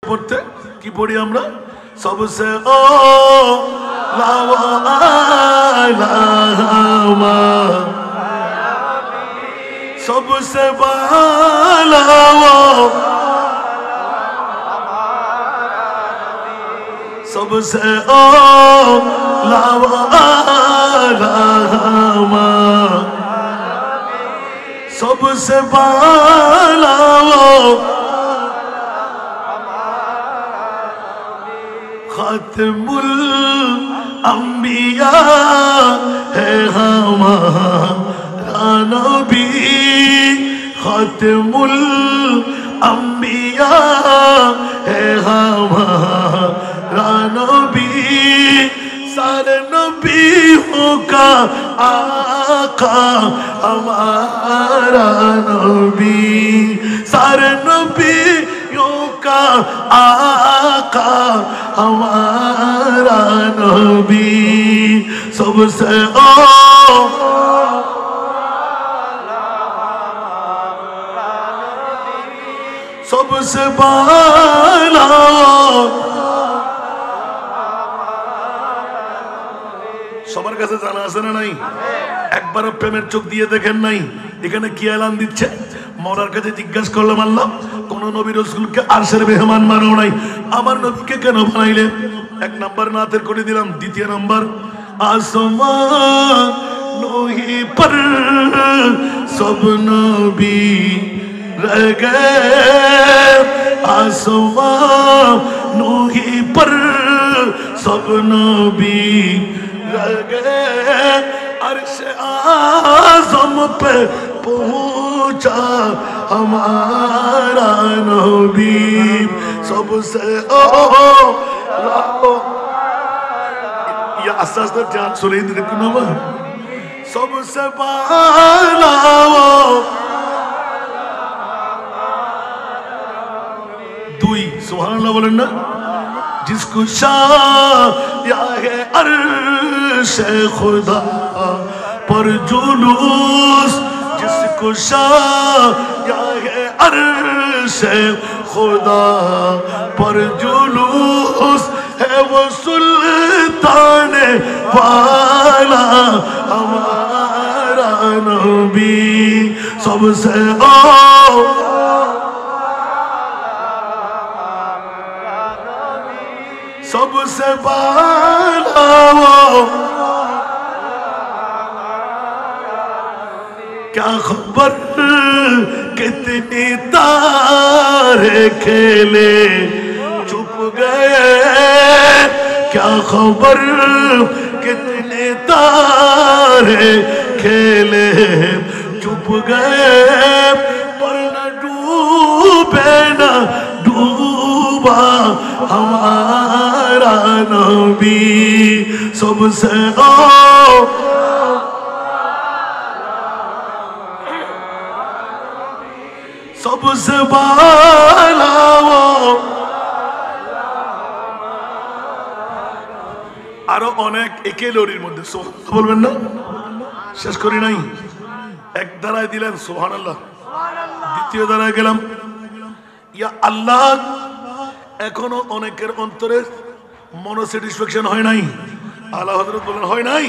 পড়তে কি পড়ি আমরা सबसे ओ लावा लावा सबसे बालावा सबसे ओ लावा लावा सबसे बालावा खातिमुल अंबिया है हमारा नबी खातिमुल अंबिया है हमारा नबी सारे नबियों का आका हमारा नबी सारे नबियों का आका हमारा नबी सबसे ओ सबसे बाला সবার কাছে জানা আছে না নাই একবার প্রেমের চোখ দিয়ে দেখেন নাই এখানে কি এলান দিচ্ছে মরার কাছে জিজ্ঞাসা করলাম আল্লাহ কোন নবী রাসূলকে আরশের মেহমান মানো নাই আমার নবীকে কেন বানাইলে এক নাম্বার নাতের করে দিলাম দ্বিতীয় নাম্বার আসমান নহি पर सब नबी रह गए आसमान नही पर सब नबी रह गए अर्श आज़म पे पहुंचा हमारा नबी सबसे ओ या आस्ते ध्यान सुने देखना सबसे बाला दुई सुभान बोलें ना जिसको शाया है अर्श खुदा पर जुलूस जिसको शाया है अर्श खुदा पर जुलूस है वो सुल्तान वाला हमारा नबी सबसे ओ सबसे बाला क्या खबर कितनी तारे खेले चुप गए क्या खबर कितने तारे खेले चुप गए पर न डूबे न डूबा हमारा नबी सबसे ओ सबसे बाला আরো অনেক একে লরির মধ্যে সুবহানাল্লাহ বলবেন না শেষ করি নাই এক ধারায় দিলেন সুবহানাল্লাহ দ্বিতীয় ধারায় গেলাম ইয়া আল্লাহ এখনো অনেকের অন্তরে মনো স্যাটিসফ্যাকশন হয় নাই আলা হযরত বলেন হয় নাই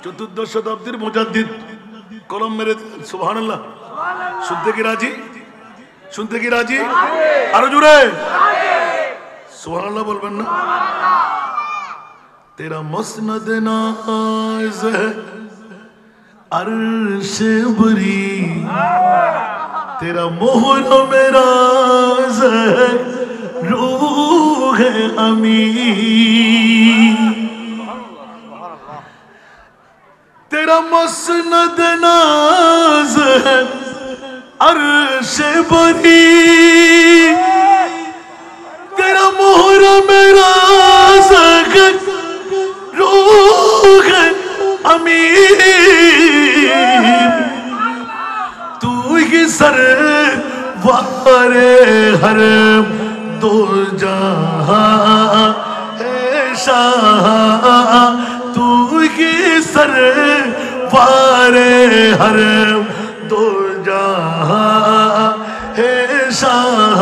চতুর্দশ শতাব্দীর মুজাদ্দিদ কলম মেরে সুবহানাল্লাহ শুনতে কি রাজি শুনতে কি রাজি আরো জোরে সুবহানাল্লাহ বলবেন না तेरा मसनद नाज़ है अर्श बरी तेरा मोहर मेरा है रूह अमी तेरा मसनद नाज़ है अर्श बरी तेरा मोहर मेरा है रूह अमीर तू ही सरवारे हर दो जहां है शाह तू ही सरवारे हर दो जहां है शाह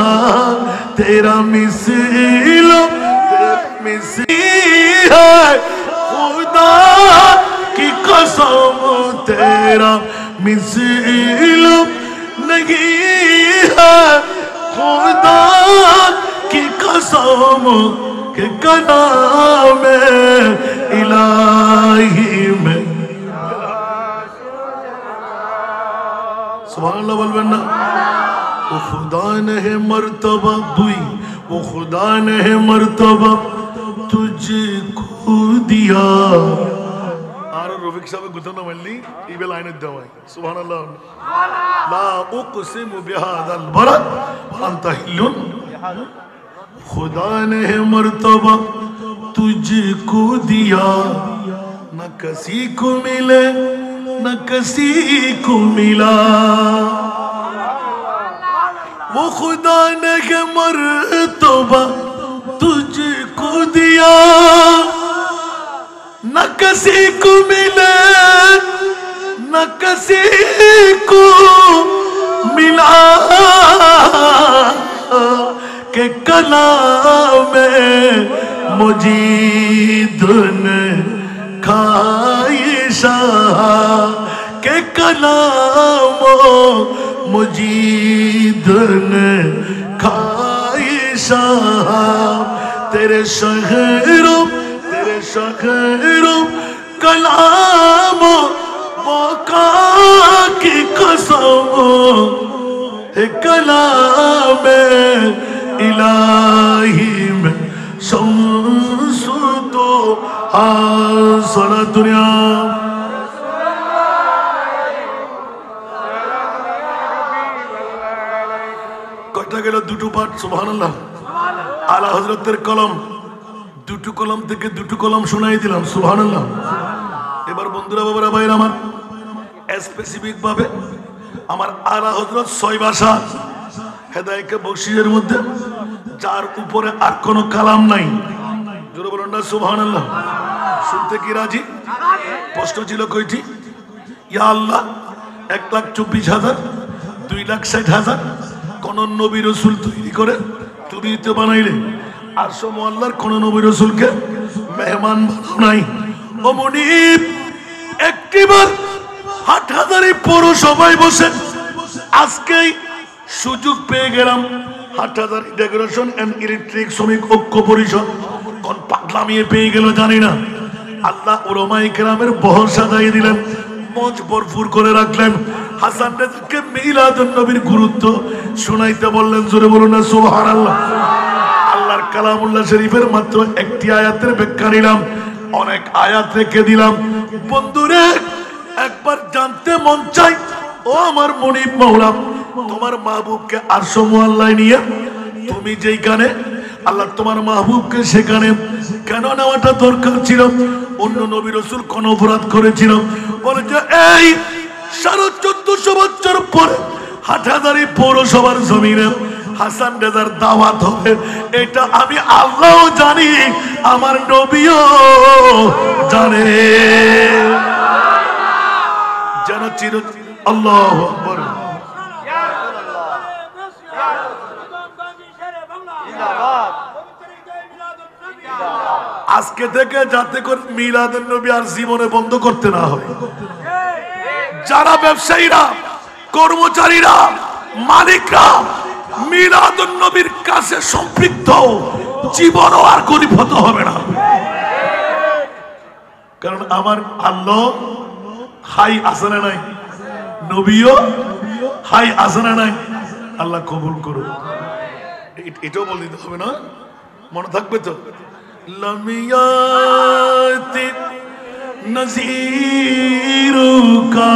तेरा मिसल है खुदा की कसम तेरा मिसल नहीं है खुदा की कसम के कलाम इलाही में सुभान अल्लाह बोलবেন না वो खुदा ने है मर्तबा दुई वो खुदा ने है मर्तबा तुझको दिया আর রফিক সাহেব গুতনা মানলি ইবে লাইনে দেওয়াই সুবহানাল্লাহ লা উকসিমু বিহাদাল বারাদ আনতা হিলুন खुदा ने है मर्तबा तुझको दिया न किसी को मिले न किसी को मिला वो खुदा ने है मर्तबा तुझको दिया न किसी को मिले न किसी को मिला के कलाम मुजीद ने खाइशा के कलाम मुजीद ने खाइशा तेरे शहरों कलाम मौका की कसम कलाम इलाही में शम्सु तो सारा दुनिया কয়টা গেল দুটো পাঠ সুবহানাল্লাহ আলা হযরতের কলম দুটো কলম থেকে দুটো কলম শোনাই দিলাম সুবহানাল্লাহ এবার বন্ধুরা বাবারা ভাইরা আমার স্পেসিফিক ভাবে আমার আলা হযরত 6 ভাষা হেদায়েতকে বখশিশের মধ্যে যার উপরে আর কোনো কালাম নাই জোরে বলুন না সুবহানাল্লাহ শুনতে কি রাজি প্রশ্ন ছিল কয়টি ইয়া আল্লাহ 1,24,000 2,60,000 কোন নবী রাসূল তৈরি করে তুমি তো বানাইলে আর সব আল্লাহর কোন নবী রাসূলকে মেহমান বানাও নাই ও মুনিব একটিবার হাটহাজারী পৌরসভায় বসে আজকেই সুযোগ পেয়ে গেলাম হাটহাজারী ডেকোরেশন এন্ড ইলেকট্রিক শ্রমিক ঐক্য পরিষদ কোন পাগলামিয়ে পেয়ে গেল জানি না আল্লাহ উলামায়ে কেরামের বহর সাজাই দিলেন মঞ্চ ভরপুর করে রাখলেন হাসান রেজাকে মিলাদুন নবীর গুরুত্ব শোনাইতে বললেন জোরে বলুন না সুবহানাল্লাহ আল্লাহর কালামুল্লাহ শরীফের মাত্র একটি আয়াতের ব্যাখ্যা নিলাম অনেক আয়াত রেখে দিলাম বন্ধুরে একবার জানতে মন চাই ও আমার মুনিব মাওলা তোমার মাহবুবকে আরশ মুআল্লায় নিয়ে তুমি যেইখানে আল্লাহ তোমার মাহবুবকে সেখানে কেন নেওয়াটা দরকার ছিল অন্য নবী রাসূল কোন অপরাধ করেছিল বলে যে এই 1450 বছর পরে হাটহাজারী পৌরসভার জমিনে হাসান রেজার দাওয়াত হবে এটা আমি আল্লাহও জানি আমার নবীও জানে যেন চির আল্লাহু আকবার আজকে থেকে যাতে করে মিলাদুন নবী আর জীবনে বন্ধ করতে না হয় যারা ব্যবসায়ীরা কর্মচারীরা মালিকরা মিলাদুন নবীর কাছে সম্পৃক্ত জীবনও আর গরিবত হবে না কারণ আমার আল্লাহ হাই আছে না নাই নবীও হাই আছে না নাই আল্লাহ কবুল করুন এটাও বলে দিতে হবে না মনে থাকবে তো লমিয়াতি নজিরুকা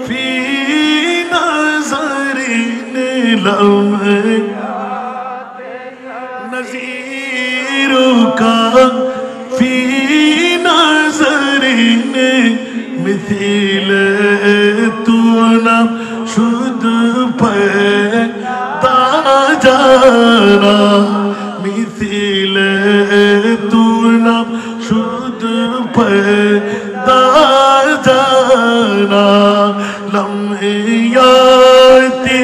ফি নজরিনে লমিয়াতি নজিরুকা ফি নজরিনে মিথিলে তু না শুধ पैदा जाना मिथिले तू ना शुद्ध पैदा जाना लम्हे याति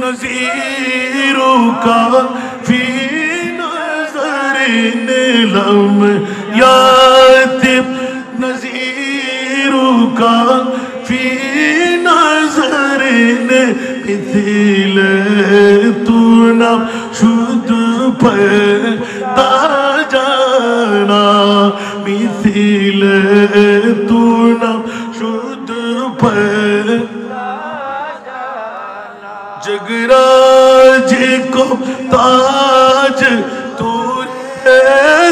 नज़ीरों का नीलम यातिम नज़ीरू का फी नज़रिन मिथिले तू ना शुद्ध पैदा जाना मिथिले तू ना शुद्ध पैदा जगराज को ताज तूरे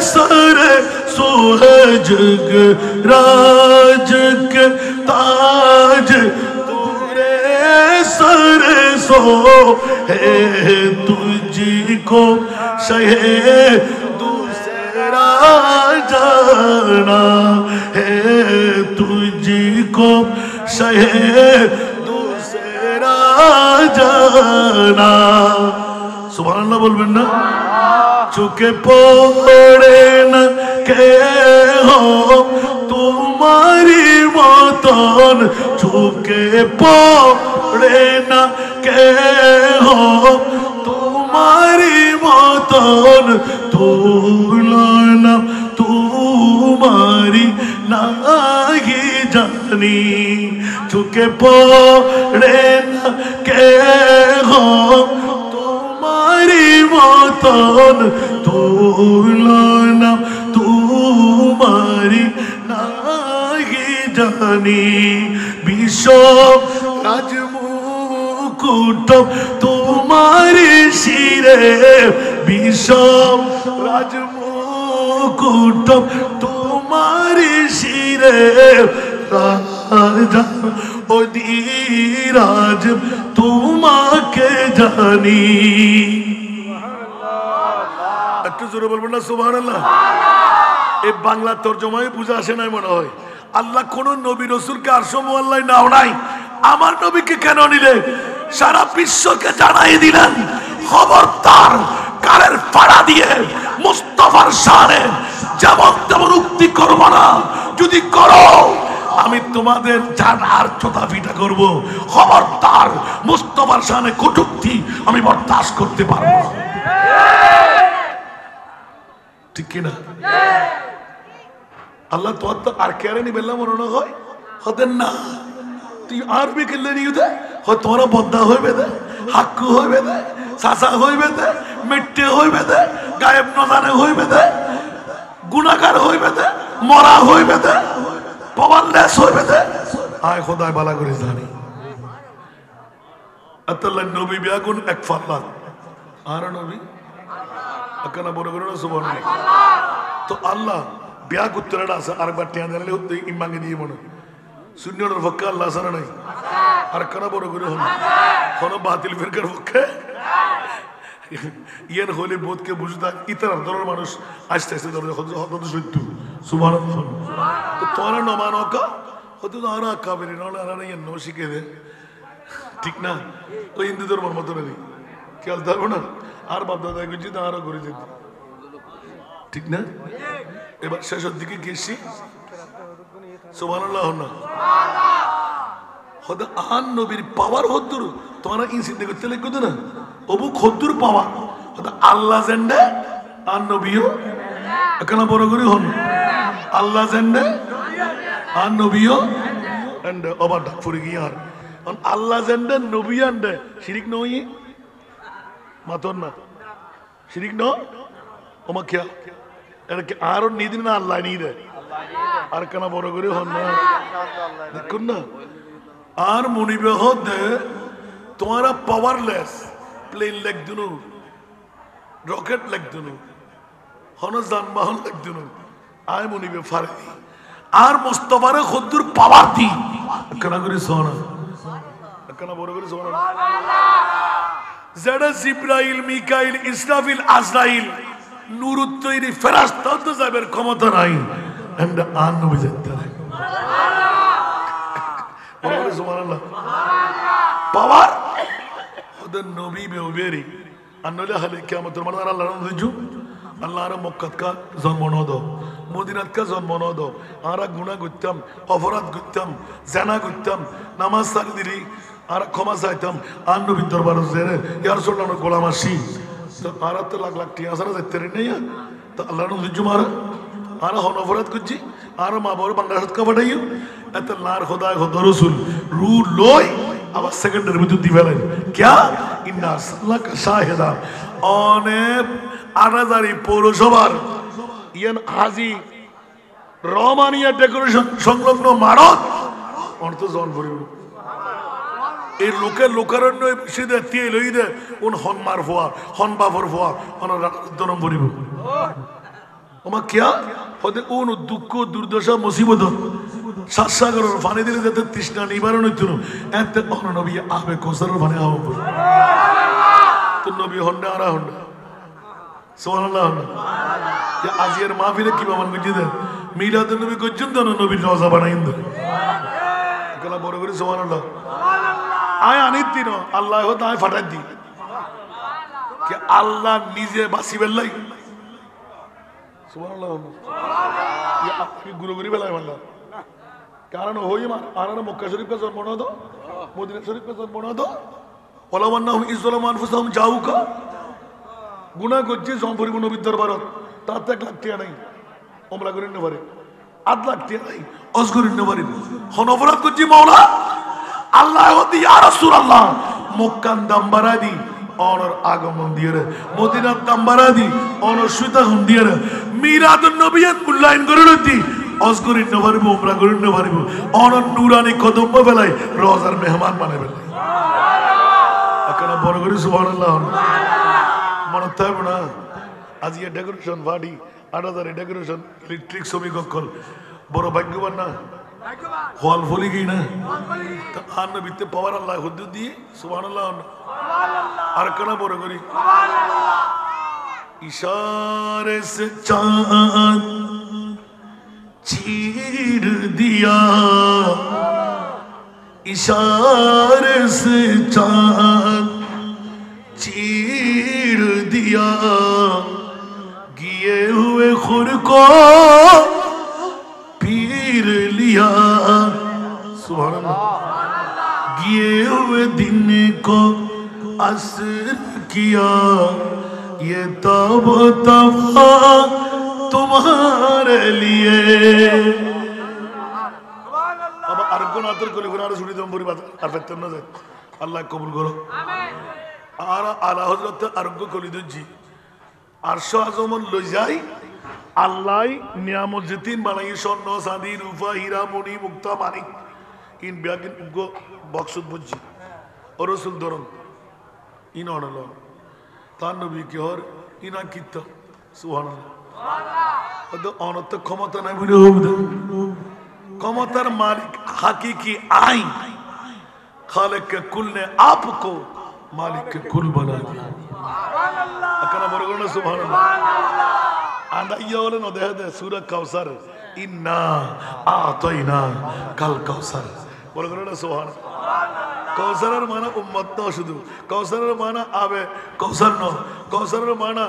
सर सोह जगराज के ताज तूरे सर सो है तुझको शहे दूसरा जाना है तुझको शहे जाना सुभान अल्लाह बोलबेन ना चुके पड़े ना के हो तुम्हारी मतन चुके पड़े ना के हो तुम्हारी मतन तुलना तुम्हारी नहीं जानी चुके पड़े ना के हो तुम्हारी मतन तुलना तुम्हारी नहीं जानी विश्व राजमुकुट तुम्हारी शिरे विश्व राजमुकुट तुम्हारी शिरे राजा ओदीराज तुम्हाके जानी একটু জোরে বলবেন না সুবহানাল্লাহ এই বাংলা তরজমায় বুঝা আসে নাই মনে হয় আল্লাহ কোন নবী রাসূলকে আরশ মুআল্লায় নাও নাই আমার নবীকে কেন নিলে সারা বিশ্বকে জানাই দিলেন খবরদার কালের ফাড়া দিয়ে মুস্তাফার শানে যেমন তেমন উক্তি করব না যদি করো আমি তোমাদের জানার চোদা পিটা করব খবরদার মুস্তাফার শানে কটূক্তি আমি বরদাস্ত করতে পারবো না ঠিক কি না আল্লাহ তো আর কেড়ে নি বললাম মনে হয় হতেন না তুই আরবি কেলে নিয়ে দে হয় তোরা বদ্ধা হইবে দে হাক্কু হইবে দে সাসা হইবে দে মিট্টে হইবে দে গায়েব নজানে হইবে দে গুনাহগার হইবে দে মরা হইবে দে পাওয়ারলেস হইবে দে আয় খোদায় বালা করে জানি আতাল্লাহ নবী বিয়াগুন এক ফারলাত আর নবী আকানা বড় করে না সুবহানাল্লাহ তো আল্লাহ বিয়া কুত্তরাটা আছে আরেকবার টিয়া দিলে হতে ইমাঙ্গে দিয়ে মনে শূন্যর পক্ষে আল্লাহ আছে না নাই আর কানা বড় করে হন কোন বাতিল ফিরকার পক্ষে ইয়ান হলে বোধকে বুঝতা ইতার ধরনের মানুষ আস্তে আস্তে ধরে হত সত্য সুবহানাল্লাহ তো তোরা নমানকা হতে তো আর কাবেরি না আর ইয়ান নো শিখে দে ঠিক না তো হিন্দু ধর্মের মতো নেই খেয়াল থাকবো না আর বাপ দাদা গুজি তো আরো করে যেত ঠিক না এবার শেষের দিকে গেছি সুবহানাল্লাহ না হতে আন নবীর পাওয়ার হদ্দুর তোমরা ইনসিডেন্ট করতে লিখো না অবু খদ্দুর পাওয়ার হতে আল্লাহ জেন্ডে আন নবীও এখানে বড় করে হন আল্লাহ জেন্ডে আন নবীও এন্ড ওভার ডাক ফুরি গিয়ার আল্লাহ জেন্ডে নবী এন্ডে শিরিক নই মাতন না শিরিক ন ওমা কিয়া এরকে আর নিদিন না আল্লাহ নি দে আর কেন বড় করে হন না দেখুন না আর মনিবে হতে তোমারা পাওয়ারলেস প্লেন লেগ দুনু রকেট লেগ দুনু হন যানবাহন লেগ দুনু আয় মনিবে ফারে আর মুস্তাফারে খদ্দুর পাওয়ার দি কেন করে সোনা কেন বড় করে সোনা যারা জিব্রাইল মিকাইল ইসরাফিল আজরাইল নুরুত তৈরি ফেরেশতা তো যাবের ক্ষমতা নাই এন্ড আন নবী যেতে সুবহানাল্লাহ সুবহানাল্লাহ পাওয়ার ওদের নবী বেউবেরি আনলে হলে কিয়ামতের মাঠে আল্লাহর নজু আল্লাহর মক্কাত কা জন্ম ন দাও মদিনাত কা জন্ম ন দাও আর গুনাহ করতাম অপরাধ করতাম জানা করতাম নামাজ ছাড়ি দিলি আর ক্ষমা চাইতাম আর নবীর দরবারে জেরে ইয়া রাসূলুল্লাহ গোলাম আসি তো আর তো লাখ লাখ টিয়া সারা যেতে নেই তো আল্লাহ জুমার আর হন অপরাধ করছি আর মা বাবার বাংলাদেশ কাপড়াইও এত লার খোদায় খোদ রসুল রু লই আবার সেকেন্ডের ভিতর দি ফেলেন ক্যা ইন্না সাল্লাহ শাহেদা অনেক আনাজারি পৌরসভার ইয়ান হাজি রহমানিয়া ডেকোরেশন সংলগ্ন মারত অর্থ জন করিব এই লোকের লোকারণ্য বেশি দে টিয়ে লই দে কোন হনমার ফোয়া হন বাফর ফোয়া অনার দনম করিব ওমা কিয়া হতে কোন দুঃখ দুর্দশা মুসিবত সাসাগরের পানি দিলে যাতে তৃষ্ণা নিবারণ হইতো এতে নবী আবে কোসারের পানি আও তো নবী হন্ডা আরা হন্ডা সুবহানাল্লাহ আজিয়ার মাহফিলে কি বামান গজি দেন মিলাদুন নবী গজ্জুন দেন নবী রওজা বানাইন দেন গলা বড় করে সুবহানাল্লাহ আয় আনিতি ন আল্লাহ হতে আয় ফাটাই দি কি আল্লাহ নিজে বাসিবেল লাই সুবহানাল্লাহ ইয়া আপনি গুরু গুরি বেলায় মানলা কারণ হই মান আনারা মক্কা শরীফ কা জন্ম না দো মদিনা শরীফ কা জন্ম না দো ওলা ওয়ান্নাহুম ইসলাম আনফুসাহুম জাউকা গুনাহ করছে সম্পরিব নবীর দরবারত তাতে 1 লাখ টাকা নাই ওমরা করেন না পারে 8 লাখ টাকা নাই অজ করেন না পারে হন অপরাধ করছি মাওলা আল্লাহ হতে ইয়া রাসূলুল্লাহ মক্কান দাম বাড়াই দি অনর আগমন দিয়ে রে মদিনার দাম বাড়াই দি অনর সুতা হুন দিয়ে রে মিরাদুন নবিয়ত মূল্যায়ন করে লতি অজ করেন না পারিব ওমরা করেন না পারিব অনর নুরানি কদম বেলায় রোজার মেহমান বানাবে আকানা বড় করে সুবহানাল্লাহ মনে থাকবে না আজ ইয়ে ডেকোরেশন বাড়ি 8,000 ডেকোরেশন ইলেকট্রিক শ্রমিক অক্ষল বড় ভাগ্যবান না হল ফলি গই না আর নবীতে পাওয়ার আল্লাহ হুদ্দু দিয়ে সুবহানাল্লাহ আর কানা বড় করি ইশারে সে চাঁদ चीर दिया इशारे से चांद चीर दिया गिए हुए खुर को पीर लिया सुभान अल्लाह गिए हुए दिन को असर किया ये तब तुम्हारे लिए अब अरगुन आतर को लिखना है सुनी तो बुरी बात अरफत करना है अल्लाह कबूल करो आरा आला हज़रत अरगु को लिखो जी अर्श आज़मन लोजाई अल्लाह नियामत जितिन बनाई शोन्नो सादी रूफा हीरा मुनी मुक्ता मानी इन ब्यागिन उनको बख्शुद बुझी और रसूल दरन इन ऑनलो तान नबी की और इना कित्ता सुभान अल्लाह অনর্থ ক্ষমতা নাই বলে হবে ক্ষমতার মালিক হাকিকি আইন খালিক কে কুল ने आपको मालिक के कुल बना दिया সুবহানাল্লাহ আকানা বড় করে সুবহানাল্লাহ আন্দা ইয়া বলে না দেখে দে সূরা কাউসার ইন্না আতাইনা কাল কাউসার বড় করে সুবহানাল্লাহ কাউসারের মানে উম্মত না শুধু কাউসারের মানে আবে কাউসার না কাউসারের মানে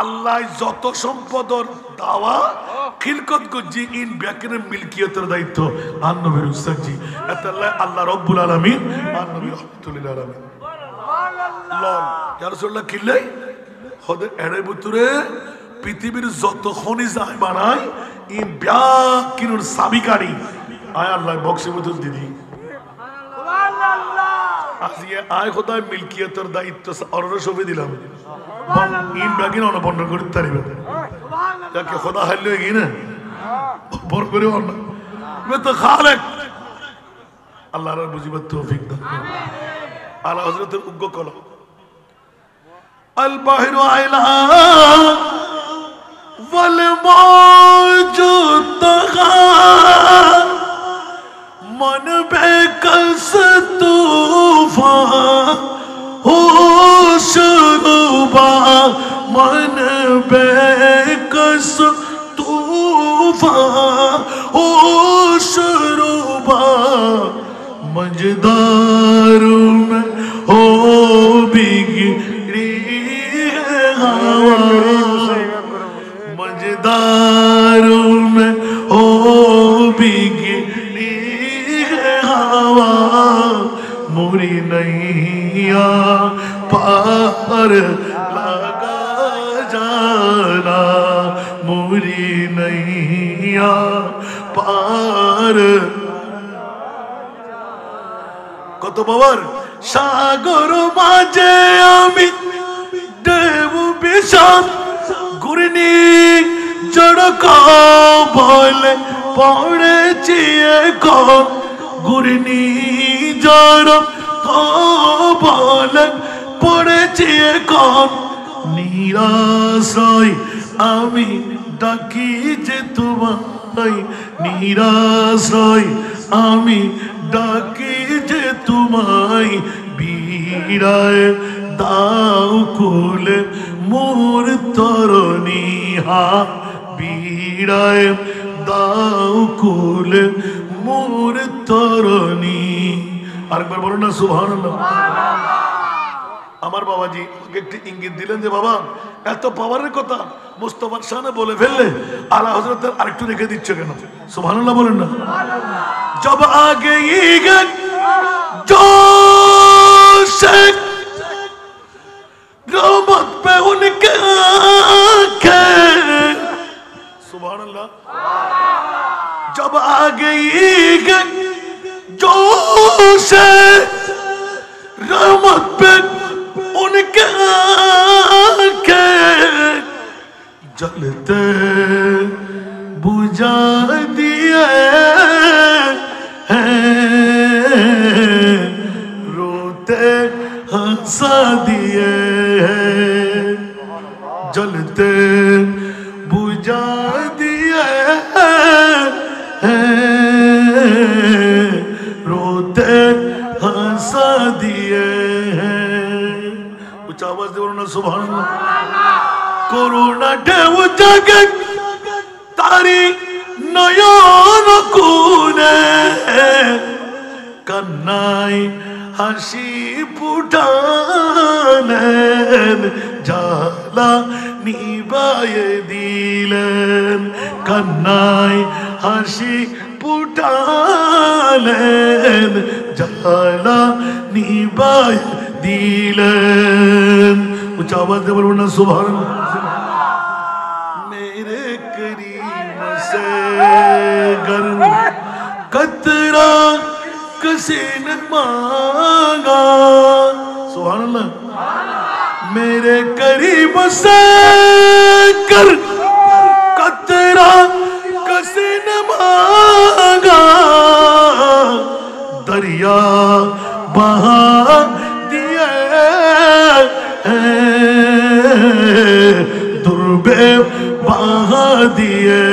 আল্লাহ যত সম্পদর দাওয়া খিলকত গজি ইন ব্যাকরের মিলকিয়তের দায়িত্ব আর নবীর উস্তাদজি আল্লাহ আল্লাহ রাব্বুল আলামিন আর নবী রাহমাতুল্লাহ আলামিন সুবহানাল্লাহ ইয়া রাসূলুল্লাহ কিল্লাই হদে এড়ে ভিতরে পৃথিবীর যত খনিজ আয় বানায় ইন ব্যাকরের সাবিকারি আয় আল্লাহ বক্সে ভিতর দিদি সুবহানাল্লাহ আজিয়ে আয় খোদায় মিলকিয়তের দায়িত্ব অররে সবে দিলাম इन बाकी ना बंद कर तारी बात क्या क्या खुदा हल्ले की ना बंद करो ना मैं तो खालिक अल्लाह रा मुझे तौफीक दे आला हज़रत उग्गो कलो अल बाहिर आइला वल मौजूद तगा मन बेकस तूफान होशरुबा मन बेकस तूफान होशरुबा मजदारू में हो बिगड़ी हवा मजदारू में हो बिगड़ी हवा मुरी नैया पार लगा जाना মোরি নৈয়া পার। কত বাবার সাগর মাঝে আমি দেব বিষাদ ঘূর্ণি জড়ক বলে পড়েছি এখন ঘূর্ণি জড়ক বলে পড়েছি এখন নিরাশয় আমি ডাকি যে তোমায় নিরাশয় আমি ডাকি যে তোমায় বিড়ায় দাও কুলে মোর তরণী হা বিড়ায় দাও কুলে মোর তরণী। আরেকবার বলো না সুবহানাল্লাহ। আমার বাবাজি আমাকে একটি ইঙ্গিত দিলেন যে বাবা এত পাওয়ারের কথা মুস্তাফার সামনে বলে ফেললে আলা হযরতের আরেকটু রেখে দিচ্ছে কেন? সুবহানাল্লাহ বলেন না। जब आ गई जोश रहमत पे उनके आंखें सुभान अल्लाह। जब आ गई जोश रहमत पे उनके आंखें जलते बुझा दिए रोते हंसा दिए जलते बुझा दिए रोते हंसा दिए। उच्च आवाज दे बोलो ना सुभान अल्लाह। कोरोना ढेउ जागे तारी নয়ন কোণে কান্নাই হাসি ফুটালেন জ্বালা নিবায়ে দিলেন কান্নাই হাসি ফুটালেন জ্বালা নিবায়ে দিলেন। উচ্চ আওয়াজ দিয়ে বলুন না সুবহানাল্লাহ। मेरे करीम से गर कतरा किसी ने मांगा सुभान अल्लाह। मेरे करीम से गर कतरा किसी ने मांगा दरिया बहा दिए दुर्बे बहा दिए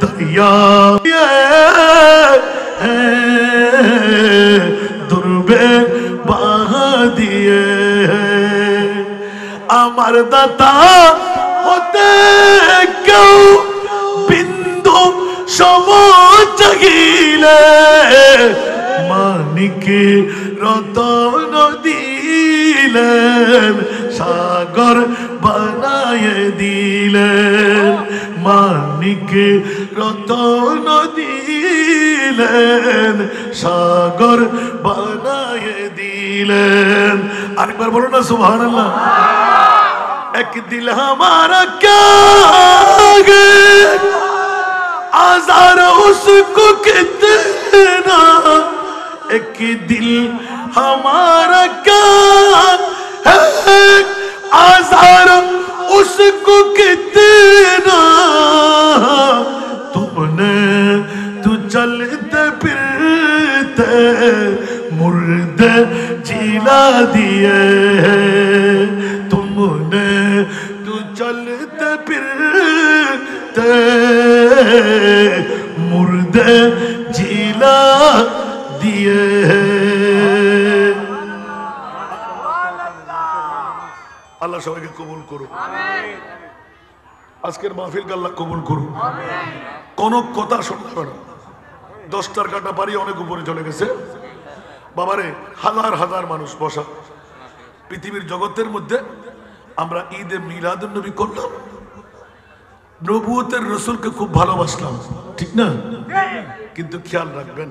दरिया दुर्बे बहा दिए। अमर दाता होते क्यों बिंदु समझ गिले मानिक रतन दिलेन सागर बनाए दिलेन मानिक रतन दिलेन सागर बनाए दिलेन। আরেকবার বলো না সুবহানাল্লাহ। एक दिल हमारा क्या आज़ार उसको कितना एक दिल हमारा क्या है आज़ार उसको कितना तुमने तू चलते फिरते मुर्दे जिला दिए तुमने तू चलते फिरते मुर्दे जिला दिए। আল্লাহ সবাইকে কবুল করুন। আজকের মাহফিলকে আল্লাহ কবুল করুন। কোন কথা শুনতে না 10টার কাটা পারি অনেক উপরে চলে গেছে বাবারে। হাজার হাজার মানুষ বসা পৃথিবীর জগতের মধ্যে আমরা ঈদে মিলাদুন নবী করলাম, নবুয়তের রসুলকে খুব ভালোবাসলাম, ঠিক না? কিন্তু খেয়াল রাখবেন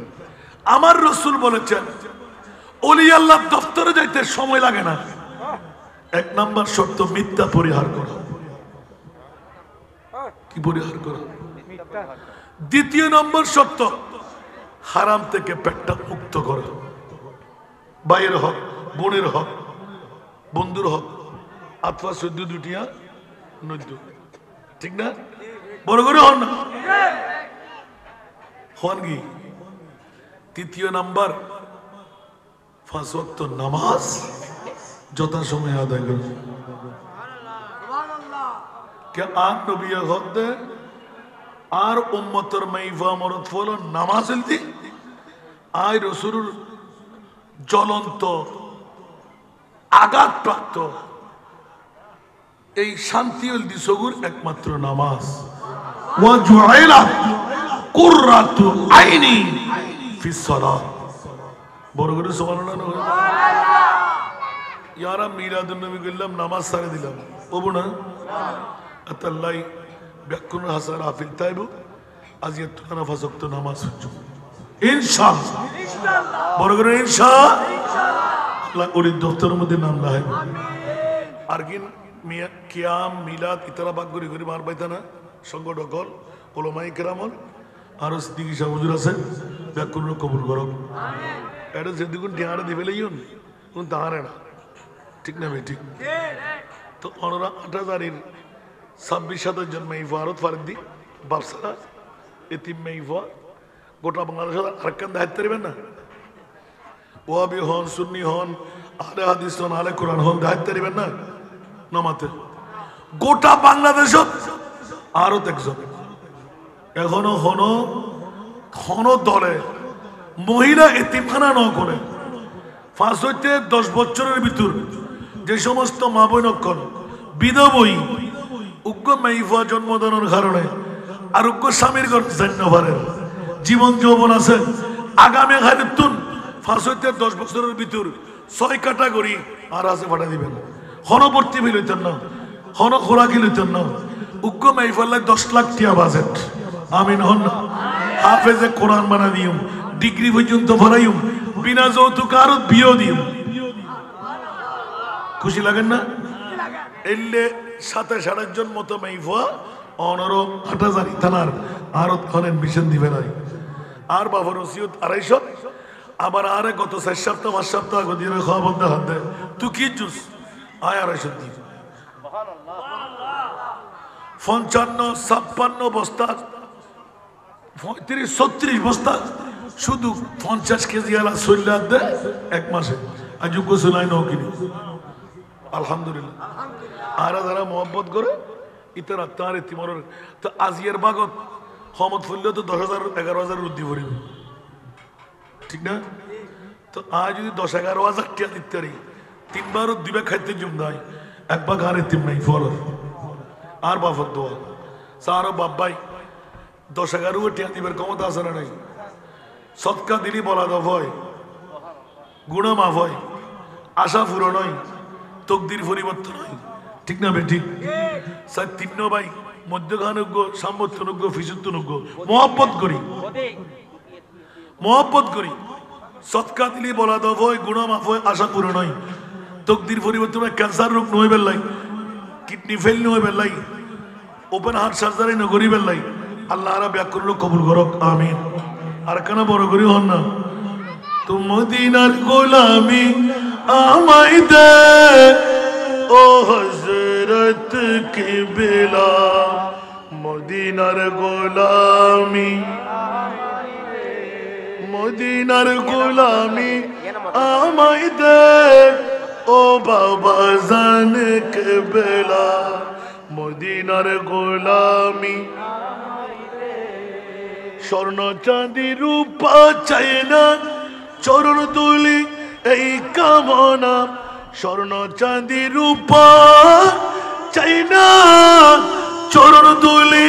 আমার রসুল বলেছেন ওলি আল্লাহ দফতরে যাইতে সময় লাগে না। 1 নাম্বার শর্ত মিথ্যা পরিহার করা। কি পরিহার করা। দ্বিতীয় নম্বর শর্ত হারাম থেকে পেটটা মুক্ত করা। ভাইয়ের হক, বোনের হক, বন্ধুর হক, আতফা 14 দুটিয়া 9, ঠিক না? বড় করে হন না হন কি? তৃতীয় নাম্বার 5 ওয়াক্ত নামাজ যথাসময়ে আদায় করা। কে আর নবিয়া হক দে আর উম্মতের মাইফা মরদ ফল নামাজ হইতে আয় রসুলের জ্বলন্ত আঘাতপ্রাপ্ত এই শান্তি হলদি সগুর একমাত্র নামাজ। ওয়া জুআইলাত কুররাতু আইনি ফিস সালাত। বড় করে সুবহানাল্লাহ। ইয়ারা মিলাদুন নবী কইলাম নামাজ ছাড়ে দিলাম ওবো না আতাল্লাই ব্যাকুন হাসান আফিল তাইবু আজিয়াত তুনা ফাজক্ত নামাজ হচ্ছে ইনশাআল্লাহ। বড় করে ইনশাআল্লাহ ওই দফতরের মধ্যে নাম লাহে আর কিন মিয়া কিয়াম মিলাদ ইতরা বাগ করি করি মার পাইতা না সংগঠকল ওলামায়ে কেরামল আর সিদ্দিকী সাহেব হুজুর আছে ব্যাকুন কবুল করো আমিন। এটা যেদিকুন টিয়াড়া দিবে লইন কোন তাহারে না, ঠিক না ভাই? ঠিক। তো ওনারা 8000-এর 26-27 জন মেইফা আরত ফারদি বাপসারা এতিম মেইফা গোটা বাংলাদেশের আরেকখান দায়িত্ব নেবেন না। ওয়াবি হন, সুন্নি হন, আহলে হাদিস হন, আহলে কোরআন হন, দায়িত্ব নেবেন না নামাতে। গোটা বাংলাদেশত আরত একজন এখনো হনো দলে মহিলা এতিমখানা ন করে 5 হইতে 10 বছরের ভিতর যে সমস্ত মা বোন বিধবই উগ্র মাইফা জন্মদানের কারণে আর উগ্র স্বামীর ঘর জান্নাভারের জীবন যৌবন আছে আগামী হারিতুন 5 হইতে 10 বছরের ভিতর 6 ক্যাটাগরি আর আছে ফাটা দিবেন। হনবর্তী বিল হইতেন না, হন খোরাকি লইতেন না। উগ্র মাইফাল্লাহ 10 লাখ টিয়া বাজেট। আমিন হন না। হাফেজে কোরআন বানা দিও, ডিগ্রি পর্যন্ত ভরাইম, বিনা যৌতুক আর বিয়েও দিও। খুশি লাগেন না? এলে 27-28 জন মতো মাইফা অনরো 8000 থানার আরত খনেন মিশন দিবে নাই। আর বাবার ওসিয়ত 250 আবার আরে গত 4 সপ্তাহ 5 সপ্তাহ আগে দিয়ে খাওয়া বন্ধ হাত দেয় তুই কি জুস আয় 250 দিন। 55-56 বস্তা 35-36 বস্তা শুধু 50 কেজি আলা চল্লা দেয় 1 মাসে। আর যোগ্য শোনাই নাও কিনি আলহামদুলিল্লাহ। আর যারা মোহাম্মত করে ইতারা তার তিমর তো আজিয়ার বাগত হমদ ফুললে তো 10,000-11,000 রুদ্ধি ভরিব, ঠিক না? তো আজ যদি 10-11,000 টিয়া দিতে পারি 3 বার দিবে খাইতে জম নাই 1 ভাগ আর তিম নাই ফল আর বাফর দোয়া সারো বাবাই 10-11 টিয়া দিবার ক্ষমতা আছে না নাই? সৎকা দিলি বলা দফ হয়, গুণা মাফ হয়, আশা পূরণ হয়, তকদির পরিবর্তন হয়, ঠিক না বে? ঠিক। স্যার 3 ভাই মধ্যখানজ্ঞ সামর্থ্যনজ্ঞ ফিসুত্তনজ্ঞ মহব্বত করি সৎকা দিলি বলা দফ হয়, গুণা মাফ হয়, আশা পূরণ হয়, তকদির পরিবর্তন হয়। ক্যান্সার রোগ নয় বেল্লাই, কিডনি ফেল নয় বেল্লাই, ওপেন হার্ট সার্জারি নগরী বেল্লাই। আল্লাহ আরা ব্যাকুল কবুল করক আমিন। আর কেন বড় করি হন না তো মদিনার গোলামি আমায় দে ও হযরত কিবলা, মদিনার গোলামি মদিনার গোলামি আমায় দে ও বাবা জান কিবলা, মদিনার গোলামি। স্বর্ণ চাঁদি রূপা চাই না চরণ তুলি এই কামনা, স্বর্ণ চাঁদি রূপা চাই না চরণ তুলি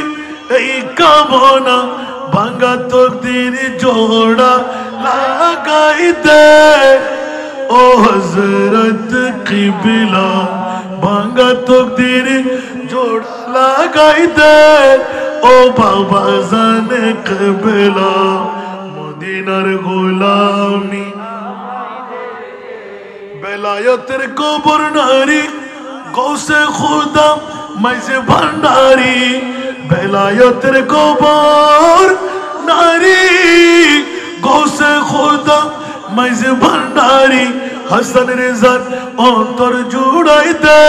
এই কামনা, ভাঙ্গা তকদির জোড়া লাগাই দে ও হযরত কিবলা, ভাঙ্গা তকদির জোড়া লাগাই দে ও বাবা জানে কিবলা, মদিনার গোলামি। বেলায়েতের গভর্নরি গৌসে খুদা মাইজে ভান্ডারি, বেলায়েতের খবর নারী গৌসে খোদা মাইজ ভান্ডারি হাসান রেজার অন্তর জুড়াই দে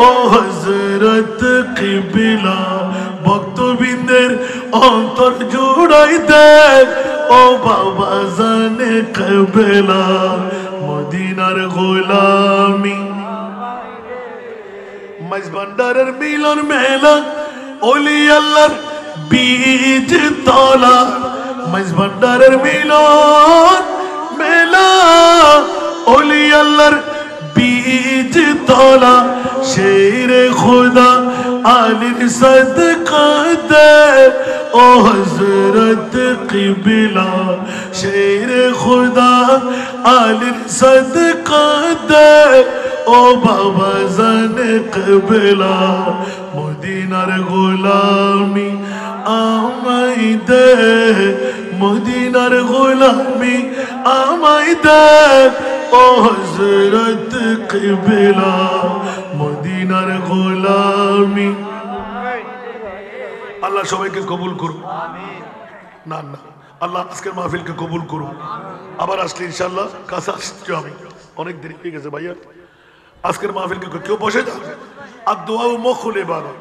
ও হযরত কিবলা ভক্তবৃন্দের অন্তর জুড়াই দে ও বাবা জানে কিবলা মদিনার গোলামি মাইজ ভান্ডারের মিলন মেলা ওলি আল্লাহর বীজ তলা মাইজ ভান্ডারের মিলন মেলা ওলি আল্লাহর বীজ তলা শেরে খুদা আলীর সদকা দে ও হযরত কিবলা শেরে খুদা আলীর সদকা দে ও বাবা জানে কিবলা মদিনার গোলামি আমায় দে মদিনার গোলামি আমায় দে ও হযরত কিবলা মদিনার গোলামি আল্লাহ সবাইকে কবুল করুন না না আল্লাহ আজকের মাহফিলকে কবুল করুন আবার আসলে ইনশাআল্লাহ কাছে আসছি আমি অনেক দেরি হয়ে গেছে ভাইয়া আজকের মাহফিলকে কেউ বসে যান আর দোয়া ও মুখ খুলে বাড়ো